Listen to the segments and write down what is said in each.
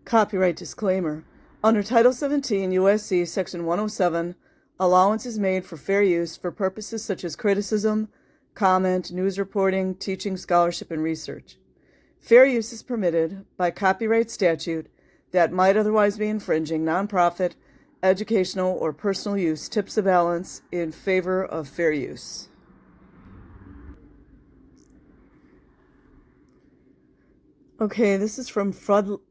Copyright disclaimer. Under Title 17 U.S.C. Section 107, allowance is made for fair use for purposes such as criticism, comment, news reporting, teaching, scholarship, and research. Fair use is permitted by copyright statute that might otherwise be infringing nonprofit, educational, or personal use tips the balance in favor of fair use. Okay, this is from floodlit.org.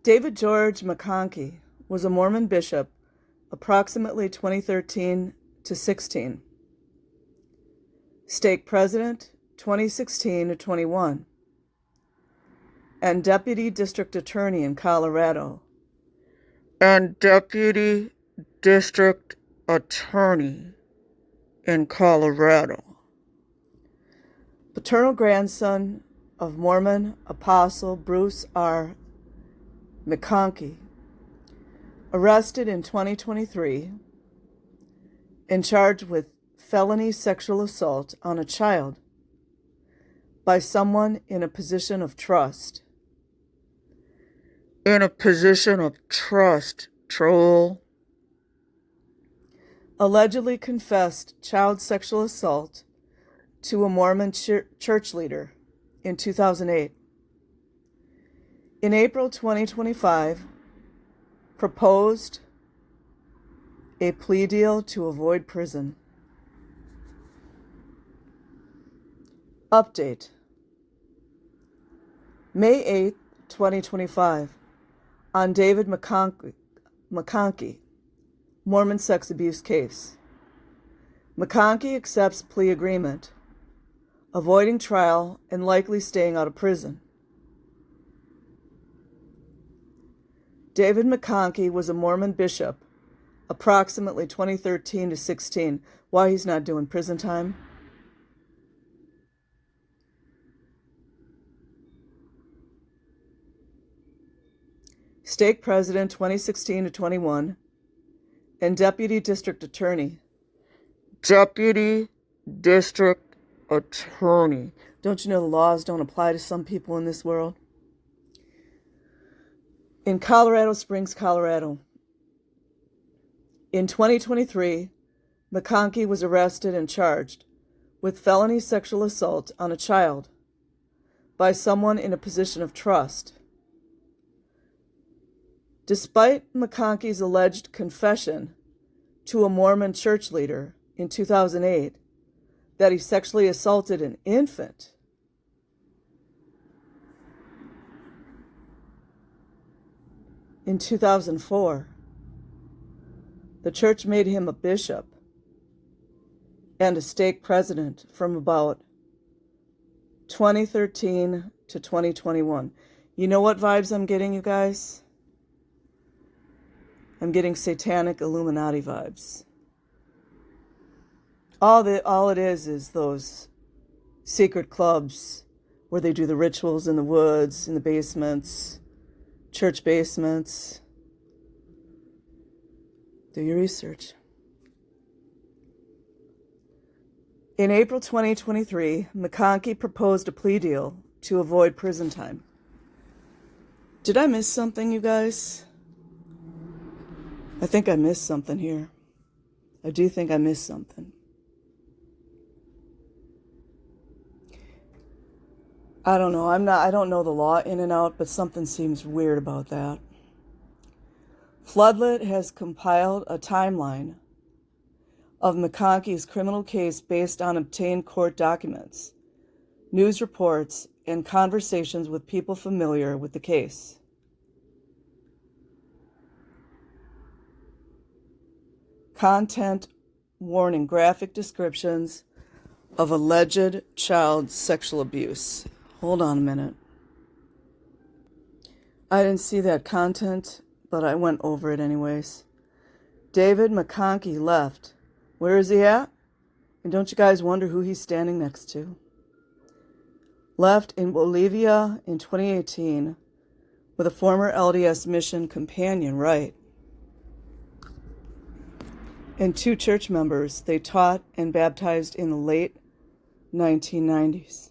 David George McConkie was a Mormon bishop, approximately 2013 to 16. Stake president, 2016 to 21. And deputy district attorney in Colorado. Paternal grandson of Mormon Apostle Bruce R. McConkie, arrested in 2023 and charged with felony sexual assault on a child by someone in a position of trust. Troll. Allegedly confessed child sexual assault to a Mormon church leader in 2008. In April 2025, proposed a plea deal to avoid prison. Update. May 8, 2025, on David McConkie, Mormon sex abuse case. McConkie accepts plea agreement, avoiding trial and likely staying out of prison. David McConkie was a Mormon bishop, approximately 2013 to 16. Why he's not doing prison time? Stake president 2016 to 21, and deputy district attorney. Don't you know the laws don't apply to some people in this world? In Colorado Springs, Colorado. In 2023, McConkie was arrested and charged with felony sexual assault on a child by someone in a position of trust. Despite McConkie's alleged confession to a Mormon church leader in 2008 that he sexually assaulted an infant, in 2004, the church made him a bishop and a stake president from about 2013 to 2021. You know what vibes I'm getting, you guys? I'm getting satanic Illuminati vibes. All it is those secret clubs where they do the rituals in the woods, in the basements, church basements. Do your research. In April 2023, McConkie proposed a plea deal to avoid prison time. Did I miss something, you guys? I think I missed something here. I do think I missed something. I don't know. I don't know the law in and out, but something seems weird about that. Floodlit has compiled a timeline of McConkie's criminal case based on obtained court documents, news reports, and conversations with people familiar with the case. Content warning: graphic descriptions of alleged child sexual abuse. Hold on a minute. I didn't see that content, but I went over it anyways. David McConkie left. Where is he at? And don't you guys wonder who he's standing next to? Left in Bolivia in 2018 with a former LDS mission companion, right? And 2 church members they taught and baptized in the late 1990s.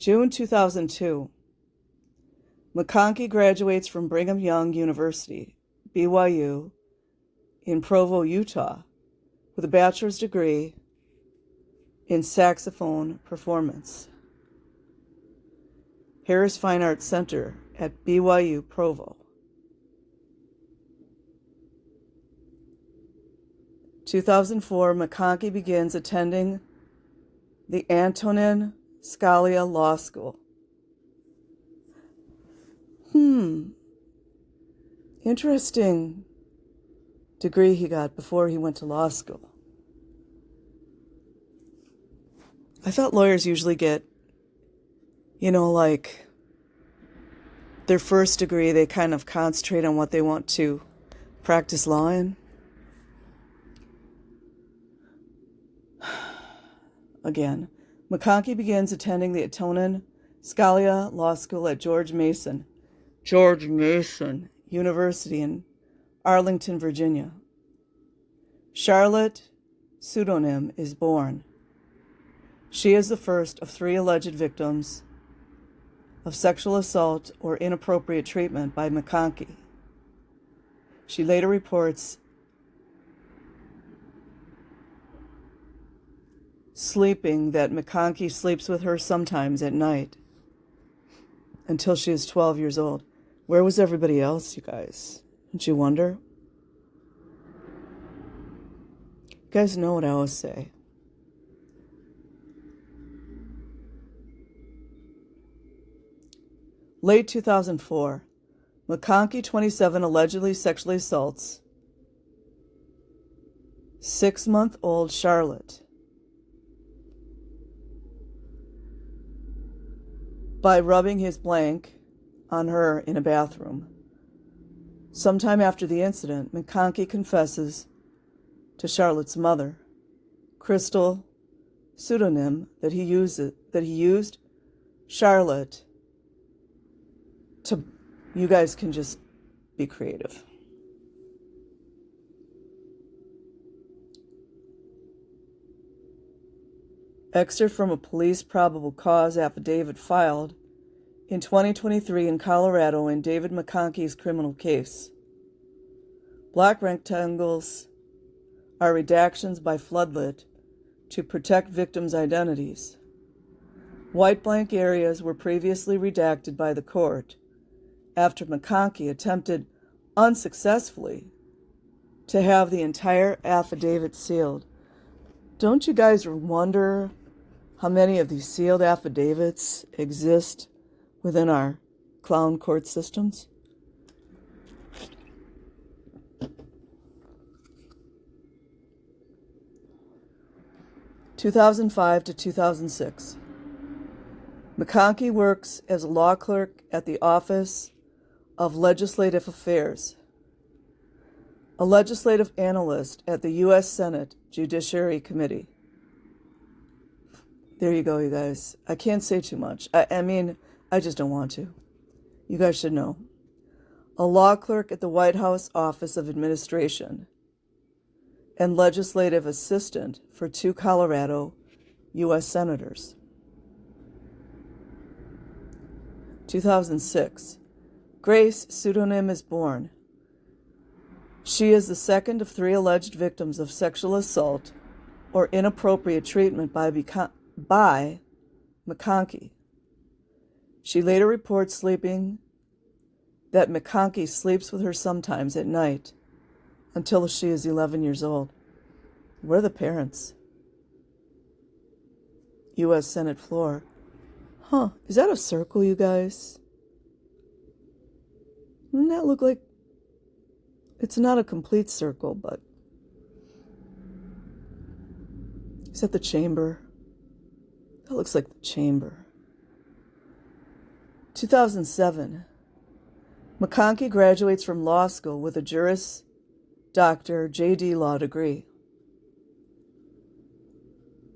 June 2002. McConkie graduates from Brigham Young University, BYU, in Provo, Utah, with a bachelor's degree in saxophone performance. Harris Fine Arts Center at BYU Provo. 2004, McConkie begins attending the Antonin Scalia Law School. Interesting degree he got before he went to law school. I thought lawyers usually get, like their first degree, they kind of concentrate on what they want to practice law in. Again, McConkie begins attending the Antonin Scalia Law School at George Mason University in Arlington, Virginia. Charlotte Pseudonym is born. She is the first of 3 alleged victims of sexual assault or inappropriate treatment by McConkie. She later reports that McConkie sleeps with her sometimes at night until she is 12 years old. Where was everybody else, you guys? Don't you wonder? You guys know what I always say. Late 2004, McConkie, 27, allegedly sexually assaults 6-month-old Charlotte by rubbing his blank on her in a bathroom. Sometime after the incident, McConkie confesses to Charlotte's mother, Crystal Pseudonym, that he used Charlotte to, you guys can just be creative. Excerpt from a police probable cause affidavit filed in 2023 in Colorado in David McConkie's criminal case. Black rectangles are redactions by floodlit to protect victims' identities. White blank areas were previously redacted by the court after McConkie attempted unsuccessfully to have the entire affidavit sealed. Don't you guys wonder how many of these sealed affidavits exist within our clown court systems? (2005 to 2006). McConkie works as a law clerk at the Office of Legislative Affairs, a legislative analyst at the U.S. Senate Judiciary Committee. There you go, you guys. I can't say too much. I just don't want to. You guys should know. A law clerk at the White House Office of Administration and legislative assistant for 2 Colorado U.S. senators. 2006. Grace Pseudonym is born. She is the second of 3 alleged victims of sexual assault or inappropriate treatment by McConkie. She later reports that McConkie sleeps with her sometimes at night until she is 11 years old. Where are the parents? U.S. Senate floor. Is that a circle, you guys? Doesn't that look like... It's not a complete circle, but... Is that the chamber? That looks like the chamber. 2007. McConkie graduates from law school with a Juris Doctor J.D. Law degree.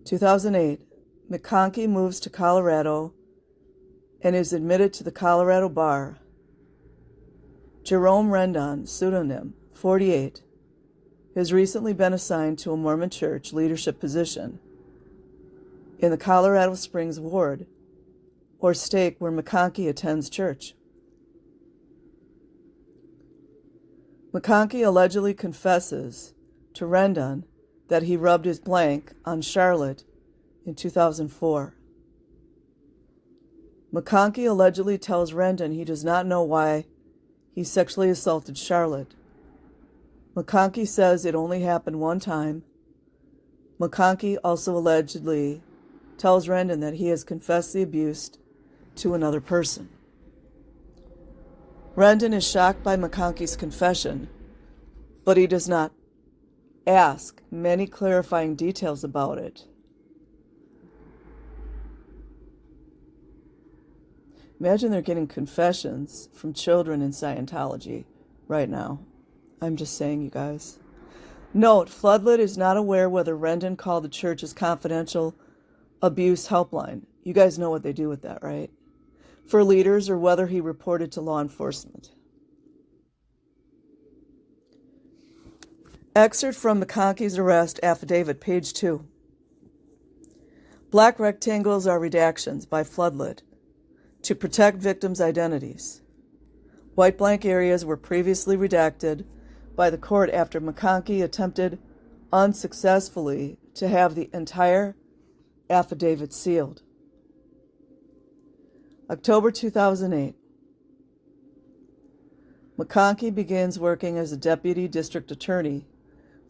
2008. McConkie moves to Colorado and is admitted to the Colorado Bar. Jerome Rendon, pseudonym, 48, has recently been assigned to a Mormon church leadership position in the Colorado Springs ward or stake where McConkie attends church. McConkie allegedly confesses to Rendon that he rubbed his blank on Charlotte in 2004. McConkie allegedly tells Rendon he does not know why he sexually assaulted Charlotte. McConkie says it only happened one time. McConkie also allegedly tells Rendon that he has confessed the abuse to another person. Rendon is shocked by McConkie's confession, but he does not ask many clarifying details about it. Imagine they're getting confessions from children in Scientology right now. I'm just saying, you guys. Note, Floodlit is not aware whether Rendon called the church's confidential abuse helpline. You guys know what they do with that, right? For leaders, or whether he reported to law enforcement. Excerpt from McConkie's arrest affidavit, page 2. Black rectangles are redactions by Floodlit to protect victims' identities. White blank areas were previously redacted by the court after McConkie attempted unsuccessfully to have the entire affidavit sealed. October 2008. McConkie begins working as a deputy district attorney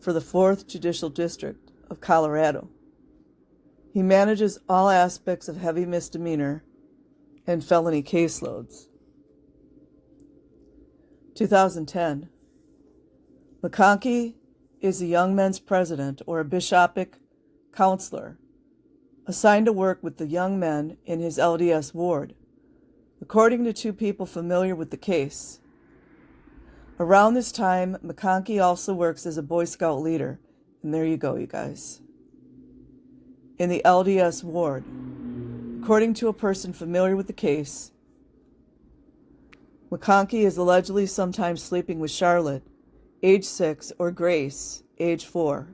for the 4th Judicial District of Colorado. He manages all aspects of heavy misdemeanor and felony caseloads. 2010. McConkie is a young men's president or a bishopric counselor assigned to work with the young men in his LDS ward, according to 2 people familiar with the case. Around this time, McConkie also works as a Boy Scout leader. And there you go, you guys. In the LDS ward. According to a person familiar with the case, McConkie is allegedly sometimes sleeping with Charlotte, age 6, or Grace, age 4.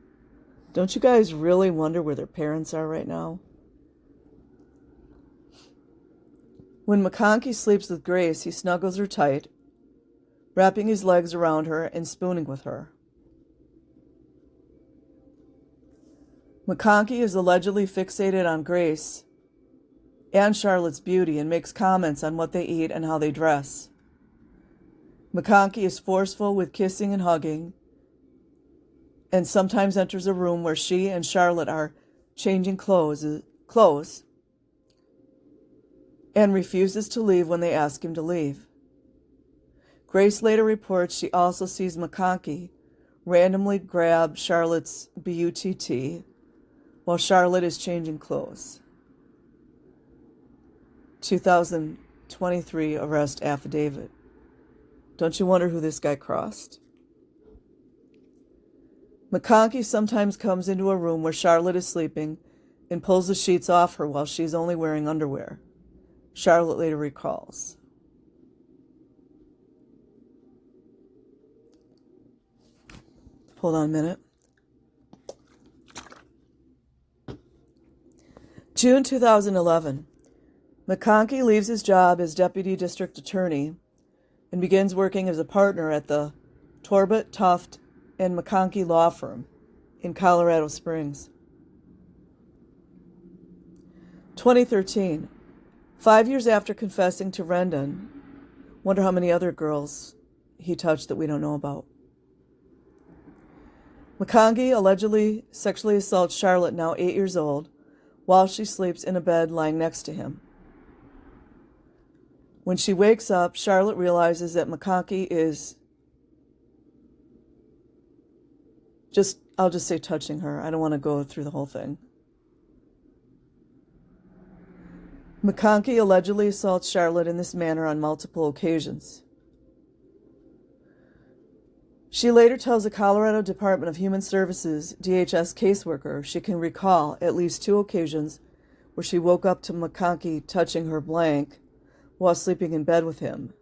Don't you guys really wonder where their parents are right now? When McConkie sleeps with Grace, he snuggles her tight, wrapping his legs around her and spooning with her. McConkie is allegedly fixated on Grace and Charlotte's beauty and makes comments on what they eat and how they dress. McConkie is forceful with kissing and hugging, and sometimes enters a room where she and Charlotte are changing clothes and refuses to leave when they ask him to leave. Grace later reports she also sees McConkie randomly grab Charlotte's butt while Charlotte is changing clothes. 2023 arrest affidavit. Don't you wonder who this guy crossed? McConkie sometimes comes into a room where Charlotte is sleeping and pulls the sheets off her while she's only wearing underwear. Charlotte later recalls. Hold on a minute. June 2011. McConkie leaves his job as deputy district attorney and begins working as a partner at the Torbett, Tuft, and McConkie law firm in Colorado Springs. 2013. 5 years after confessing to Rendon, wonder how many other girls he touched that we don't know about. McConkie allegedly sexually assaults Charlotte, now 8 years old, while she sleeps in a bed lying next to him. When she wakes up, Charlotte realizes that McConkie is I'll just say touching her. I don't want to go through the whole thing. McConkie allegedly assaults Charlotte in this manner on multiple occasions. She later tells the Colorado Department of Human Services, DHS caseworker, she can recall at least 2 occasions where she woke up to McConkie touching her blank while sleeping in bed with him.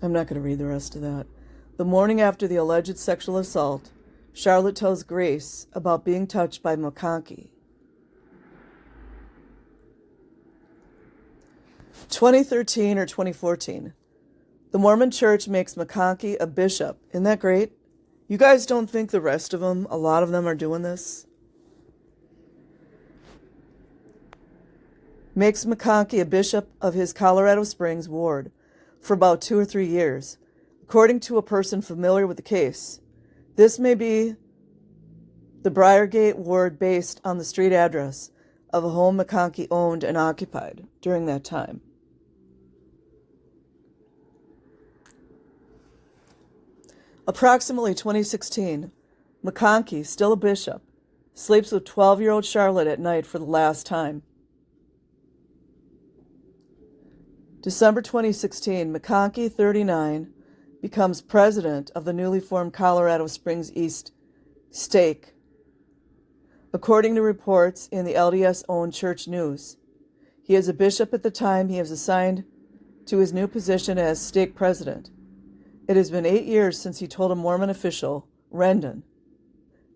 I'm not going to read the rest of that. The morning after the alleged sexual assault, Charlotte tells Grace about being touched by McConkie. 2013 or 2014. The Mormon Church makes McConkie a bishop. Isn't that great? You guys don't think the rest of them, a lot of them are doing this? Makes McConkie a bishop of his Colorado Springs ward for about 2 or 3 years, according to a person familiar with the case. This may be the Briargate ward based on the street address of a home McConkie owned and occupied during that time. Approximately 2016, McConkie, still a bishop, sleeps with 12-year-old Charlotte at night for the last time. December 2016, McConkie, 39, becomes president of the newly formed Colorado Springs East Stake. According to reports in the LDS-owned Church News, he is a bishop at the time he is assigned to his new position as stake president. It has been 8 years since he told a Mormon official, Rendon,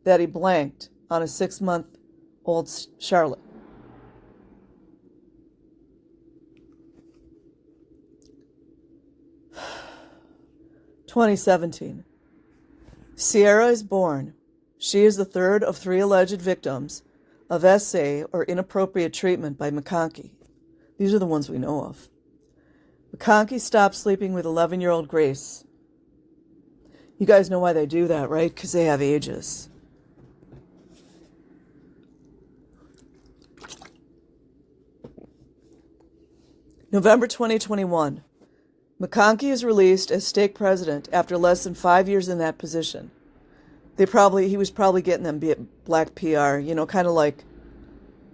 that he blanked on a 6-month-old Charlotte. (2017) Sierra is born. She is the third of 3 alleged victims of SA or inappropriate treatment by McConkie. These are the ones we know of. McConkie stopped sleeping with 11-year-old Grace. You guys know why they do that, right? Because they have ages. November 2021. McConkie is released as stake president after less than 5 years in that position. He was probably getting them black PR, kind of like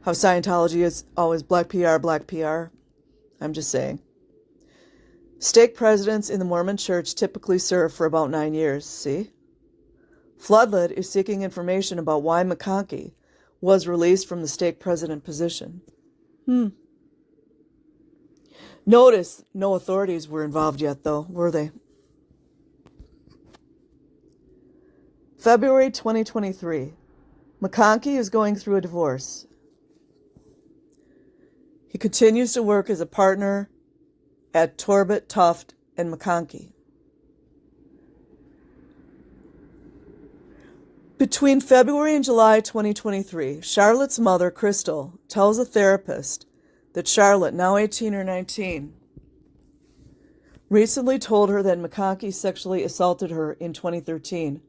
how Scientology is always black PR, black PR. I'm just saying. Stake presidents in the Mormon Church typically serve for about 9 years, see? Floodlit is seeking information about why McConkie was released from the stake president position. Notice no authorities were involved yet, though, were they? February 2023. McConkie is going through a divorce. He continues to work as a partner at Torbett, Tuft, and McConkie. Between February and July 2023, Charlotte's mother, Crystal, tells a therapist that Charlotte, now 18 or 19, recently told her that McConkie sexually assaulted her in 2013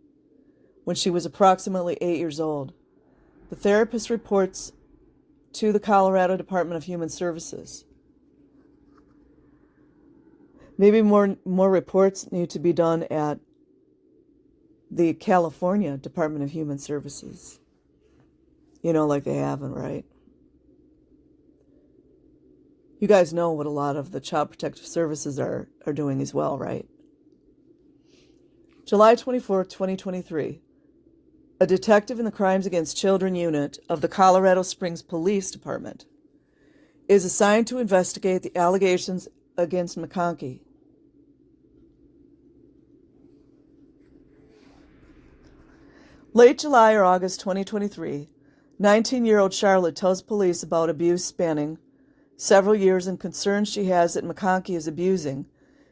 when she was approximately 8 years old. The therapist reports to the Colorado Department of Human Services. Maybe more reports need to be done at the California Department of Human Services. Like they haven't, right? You guys know what a lot of the Child Protective Services are doing as well, right? July 24, 2023. A detective in the Crimes Against Children Unit of the Colorado Springs Police Department is assigned to investigate the allegations against McConkie. Late July or August 2023, 19-year-old Charlotte tells police about abuse spanning several years and concerns she has that McConkie is abusing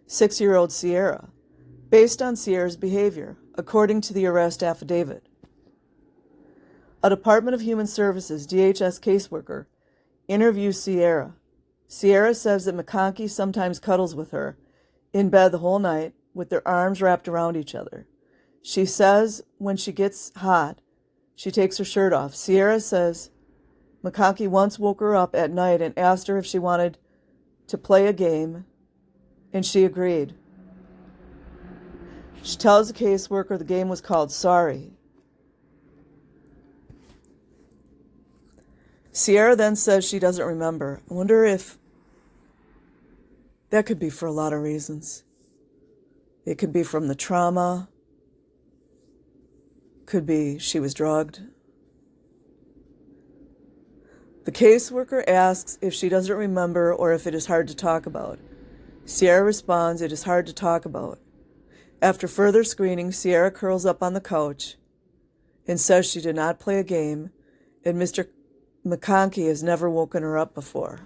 6-year-old Sierra, based on Sierra's behavior, according to the arrest affidavit. A Department of Human Services DHS caseworker interviews Sierra. Sierra says that McConkie sometimes cuddles with her in bed the whole night with their arms wrapped around each other. She says when she gets hot, she takes her shirt off. Sierra says McConkie once woke her up at night and asked her if she wanted to play a game, and she agreed. She tells the caseworker the game was called Sorry. Sierra then says she doesn't remember. I wonder if that could be for a lot of reasons. It could be from the trauma. Could be she was drugged. The caseworker asks if she doesn't remember or if it is hard to talk about. Sierra responds, it is hard to talk about. After further screening, Sierra curls up on the couch and says she did not play a game, and Mr. McConkie has never woken her up before.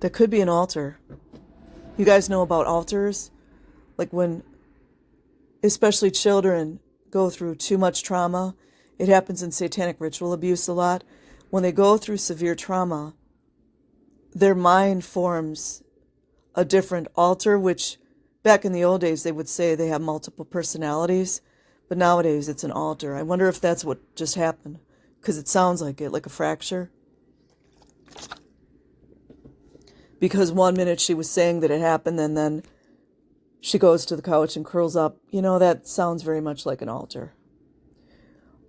That could be an altar. You guys know about altars? Like when, especially children, go through too much trauma. It happens in satanic ritual abuse a lot. When they go through severe trauma, their mind forms a different altar, which back in the old days they would say they have multiple personalities, but nowadays it's an altar. I wonder if that's what just happened, because it sounds like it, like a fracture. Because 1 minute she was saying that it happened, and then she goes to the couch and curls up. You know, that sounds very much like an altar.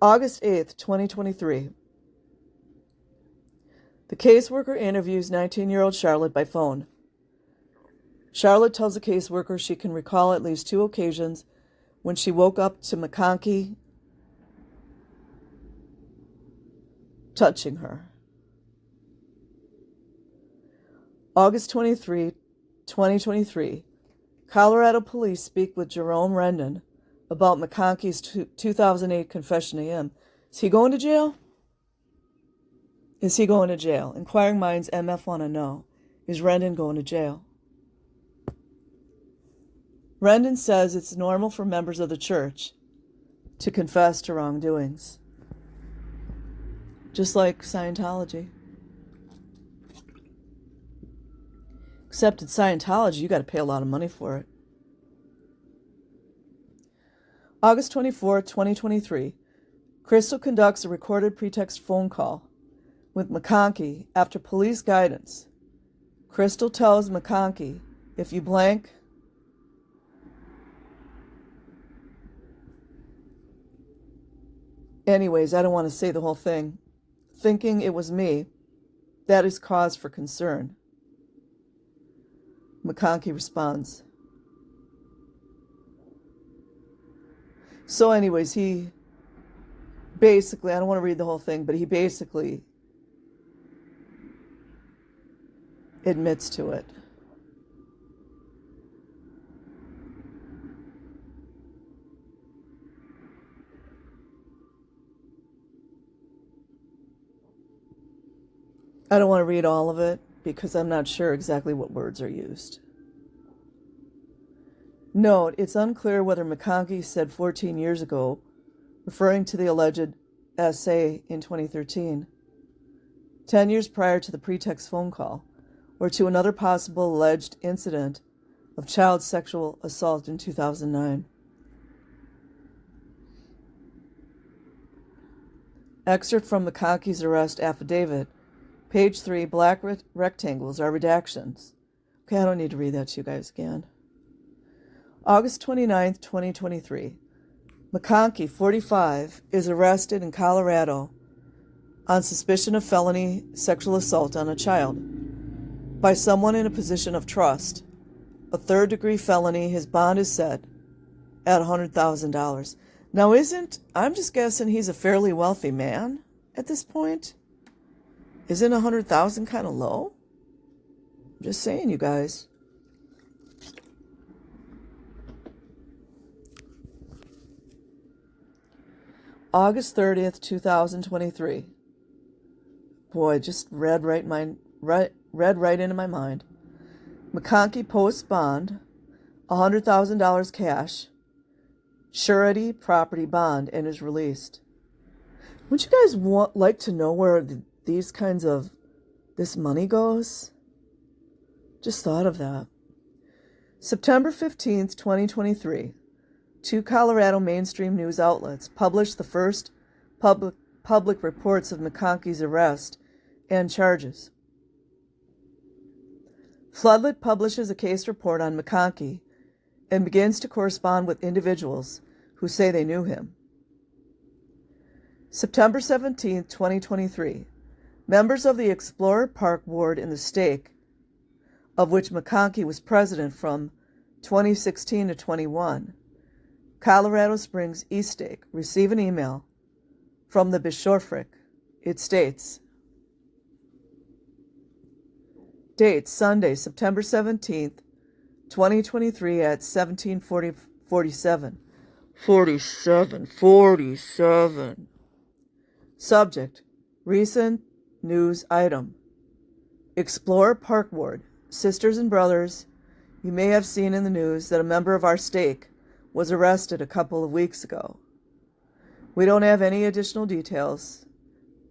August 8th, 2023. The caseworker interviews 19-year-old Charlotte by phone. Charlotte tells the caseworker she can recall at least 2 occasions when she woke up to Conkie touching her. August 23, 2023. Colorado police speak with Jerome Rendon about McConkie's 2008 confession to him. Is he going to jail? Is he going to jail? Inquiring minds MF want to know. Is Rendon going to jail? Rendon says it's normal for members of the church to confess to wrongdoings. Just like Scientology. Except in Scientology, you got to pay a lot of money for it. August 24, 2023. Crystal conducts a recorded pretext phone call with McConkie after police guidance. Crystal tells McConkie, if you blank, anyways, I don't want to say the whole thing. Thinking it was me, that is cause for concern. McConkie responds. So anyways, he basically, I don't want to read the whole thing, but he basically admits to it. I don't want to read all of it because I'm not sure exactly what words are used. Note, it's unclear whether McConkie said 14 years ago, referring to the alleged essay in 2013, 10 years prior to the pretext phone call, or to another possible alleged incident of child sexual assault in 2009. Excerpt from McConkie's arrest affidavit. Page 3, black rectangles are redactions. Okay, I don't need to read that to you guys again. August 29th, 2023. McConkie, 45, is arrested in Colorado on suspicion of felony sexual assault on a child by someone in a position of trust. A third-degree felony. His bond is set at $100,000. Now, I'm just guessing he's a fairly wealthy man at this point? Isn't $100,000 kind of low? I'm just saying, you guys. August 30th, 2023. Boy, just read right into my mind. McConkie posts bond, $100,000 cash, surety property bond, and is released. Wouldn't you guys like to know where this money goes? Just thought of that. September 15th, 2023. 2 Colorado mainstream news outlets published the first public reports of McConkie's arrest and charges. Floodlit publishes a case report on McConkie and begins to correspond with individuals who say they knew him. September 17, 2023. Members of the Explorer Park Ward in the Stake, of which McConkie was president from 2016 to 21, Colorado Springs East Stake, receive an email from the bishopric. It states, date Sunday, September 17th, 2023 at 17:47. 47. Subject, recent news item. Explorer Park Ward, sisters and brothers, you may have seen in the news that a member of our stake was arrested a couple of weeks ago. We don't have any additional details.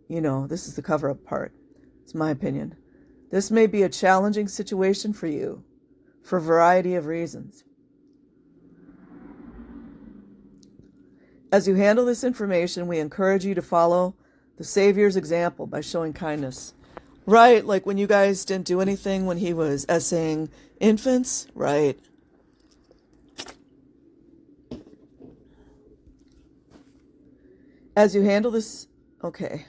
You know, this is the cover-up part. It's my opinion. This may be a challenging situation for you for a variety of reasons. As you handle this information, we encourage you to follow the Savior's example by showing kindness. Right, like when you guys didn't do anything when he was essaying infants, right? As you handle this, okay.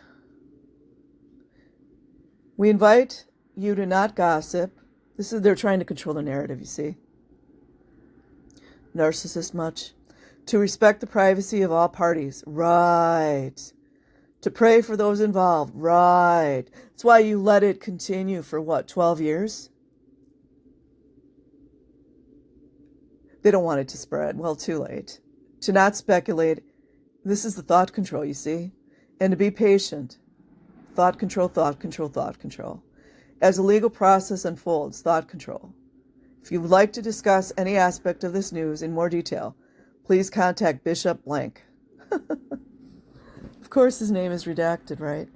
We invite you to not gossip. They're trying to control the narrative, you see. Narcissist much. To respect the privacy of all parties, right. To pray for those involved, right. That's why you let it continue for what, 12 years? They don't want it to spread. Well, too late. To not speculate. This is the thought control, you see. And to be patient. Thought control, thought control, thought control. As the legal process unfolds, thought control. If you would like to discuss any aspect of this news in more detail, please contact Bishop Blank. Of course, his name is redacted, right?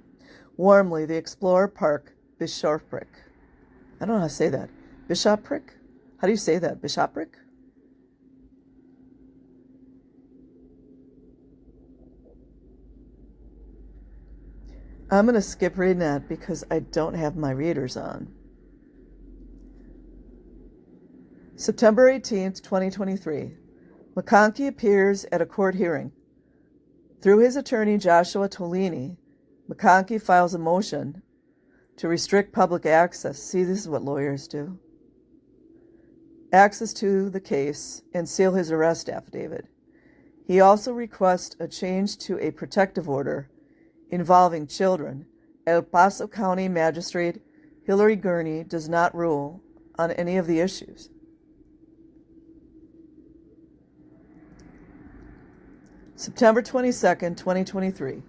Warmly, the Explorer Park, Bishopric. I don't know how to say that. Bishopric? How do you say that? Bishopric? I'm going to skip reading that because I don't have my readers on. September 18th, 2023. Conkie appears at a court hearing. Through his attorney, Joshua Tolini, Conkie files a motion to restrict public access. See, this is what lawyers do. Access to the case and seal his arrest affidavit. He also requests a change to a protective order involving children. El Paso County Magistrate Hillary Gurney does not rule on any of the issues. September 22nd, 2023.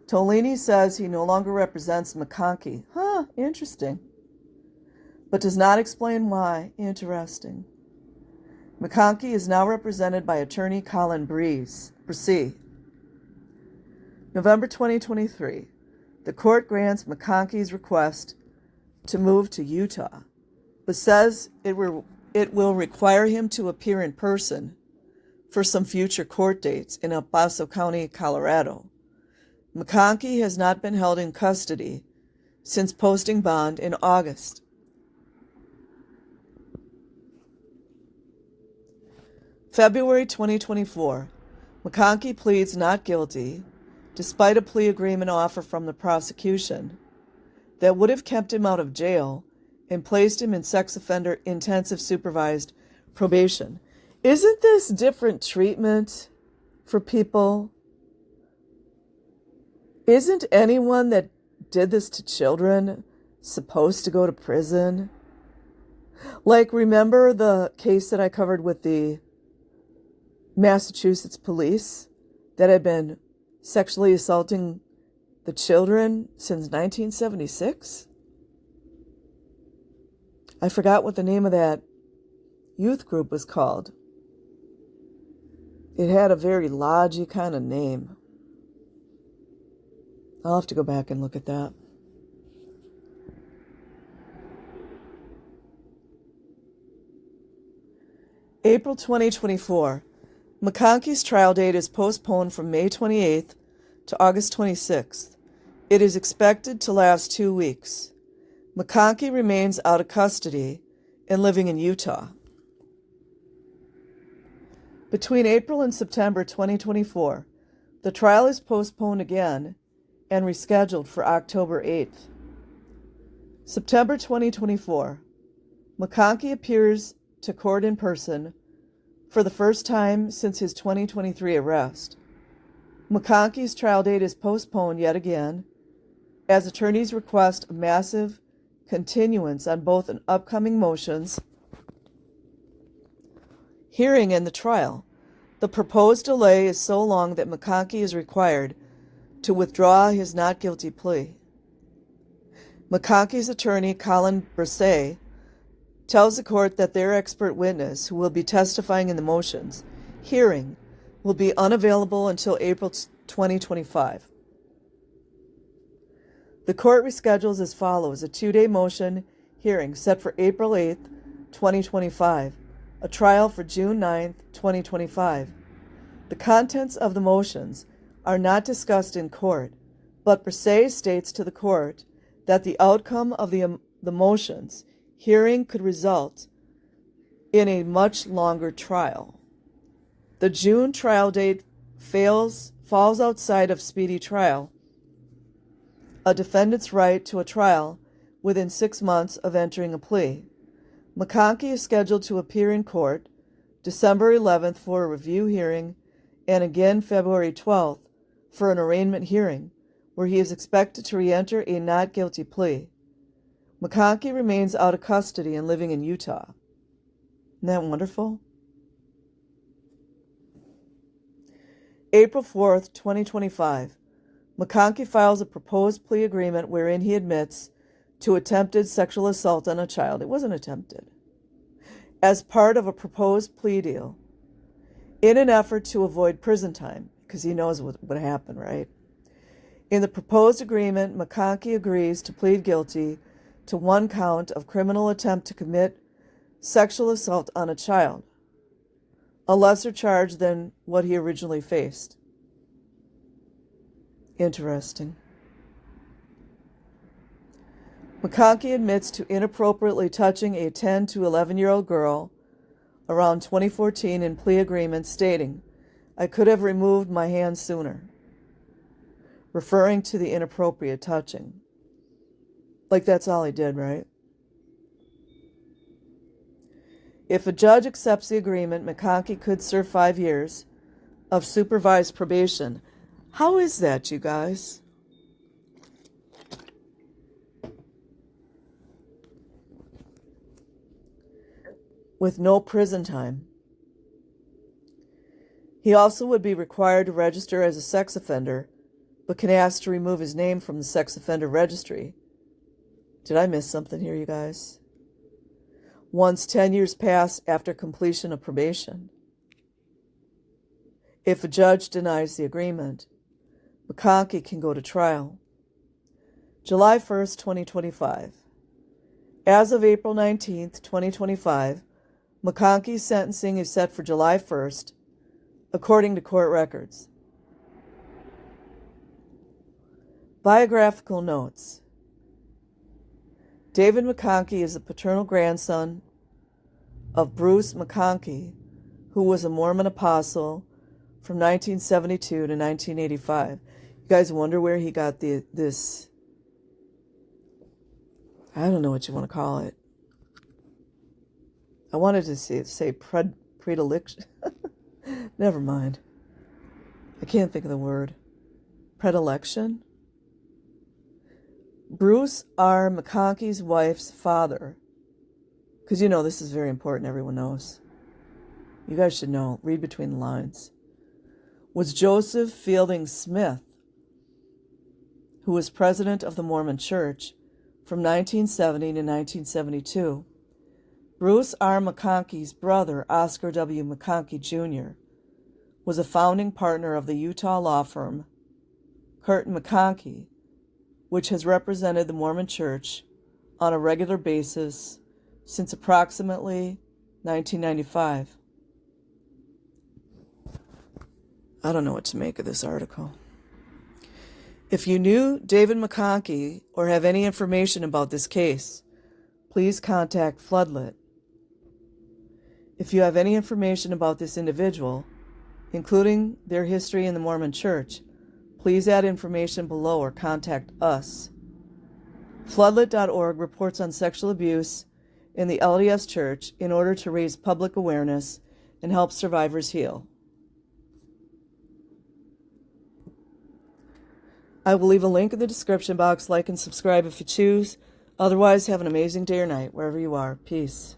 Tolini says he no longer represents Conkie. Interesting. But does not explain why. Interesting. Conkie is now represented by attorney Colin Brise. November 2023. The court grants Conkie's request to move to Utah, but says it will require him to appear in person for some future court dates in El Paso County, Colorado. Conkie has not been held in custody since posting bond in August. February 2024. Conkie pleads not guilty despite a plea agreement offer from the prosecution that would have kept him out of jail and placed him in sex offender intensive supervised probation. Isn't this different treatment for people? Isn't anyone that did this to children supposed to go to prison? Like, remember the case that I covered with the Massachusetts police that had been sexually assaulting the children since 1976? I forgot what the name of that youth group was called. It had a very lodgy kind of name. I'll have to go back and look at that. April 2024. Conkie's trial date is postponed from May 28th to August 26th. It is expected to last 2 weeks. Conkie remains out of custody and living in Utah. Between April and September 2024, the trial is postponed again and rescheduled for October 8th. September 2024, Conkie appears to court in person for the first time since his 2023 arrest. Conkie's trial date is postponed yet again, as attorneys request a massive continuance on both an upcoming motions hearing and the trial. The proposed delay is so long that Conkie is required to withdraw his not guilty plea. McConkie's attorney, Colin Bresset, tells the court that their expert witness, who will be testifying in the motions hearing, will be unavailable until April 2025. The court reschedules as follows: a 2-day motion hearing set for April 8th, 2025, a trial for June 9th, 2025. The contents of the motions are not discussed in court, but Bresset states to the court that the outcome of the motions hearing could result in a much longer trial. The June trial date falls outside of speedy trial, a defendant's right to a trial within 6 months of entering a plea. McConkie is scheduled to appear in court December 11th for a review hearing and again February 12th for an arraignment hearing, where he is expected to re-enter a not guilty plea. McConkie remains out of custody and living in Utah. Isn't that wonderful? April 4th, 2025. McConkie files a proposed plea agreement wherein he admits to attempted sexual assault on a child. It wasn't attempted. As part of a proposed plea deal, in an effort to avoid prison time, because he knows what would happen, right? In the proposed agreement, McConkie agrees to plead guilty to 1 count of criminal attempt to commit sexual assault on a child, a lesser charge than what he originally faced. Interesting. McConkie admits to inappropriately touching a 10 to 11-year-old girl around 2014 in plea agreement, stating, "I could have removed my hand sooner," referring to the inappropriate touching. Like that's all he did, right? If a judge accepts the agreement, McConkie could serve 5 years of supervised probation. How is that, you guys? With no prison time. He also would be required to register as a sex offender, but can ask to remove his name from the sex offender registry. Did I miss something here, you guys? Once 10 years pass after completion of probation. If a judge denies the agreement, McConkie can go to trial. July 1st, 2025. As of April 19th, 2025, McConkie's sentencing is set for July 1st, according to court records. Biographical notes. David McConkie is the paternal grandson of Bruce McConkie, who was a Mormon apostle from 1972 to 1985. You guys wonder where he got this, I don't know what you want to call it. I wanted to say predilection. Never mind. I can't think of the word. Predilection? Bruce R. McConkie's wife's father, because you know this is very important, everyone knows. You guys should know, read between the lines, was Joseph Fielding Smith, who was president of the Mormon Church from 1970 to 1972. Bruce R. McConkie's brother, Oscar W. McConkie Jr., was a founding partner of the Utah law firm Curtin McConkie, which has represented the Mormon Church on a regular basis since approximately 1995. I don't know what to make of this article. If you knew David McConkie or have any information about this case, please contact Floodlit. If you have any information about this individual, including their history in the Mormon Church, please add information below or contact us. Floodlit.org reports on sexual abuse in the LDS Church in order to raise public awareness and help survivors heal. I will leave a link in the description box. Like and subscribe if you choose. Otherwise, have an amazing day or night wherever you are. Peace.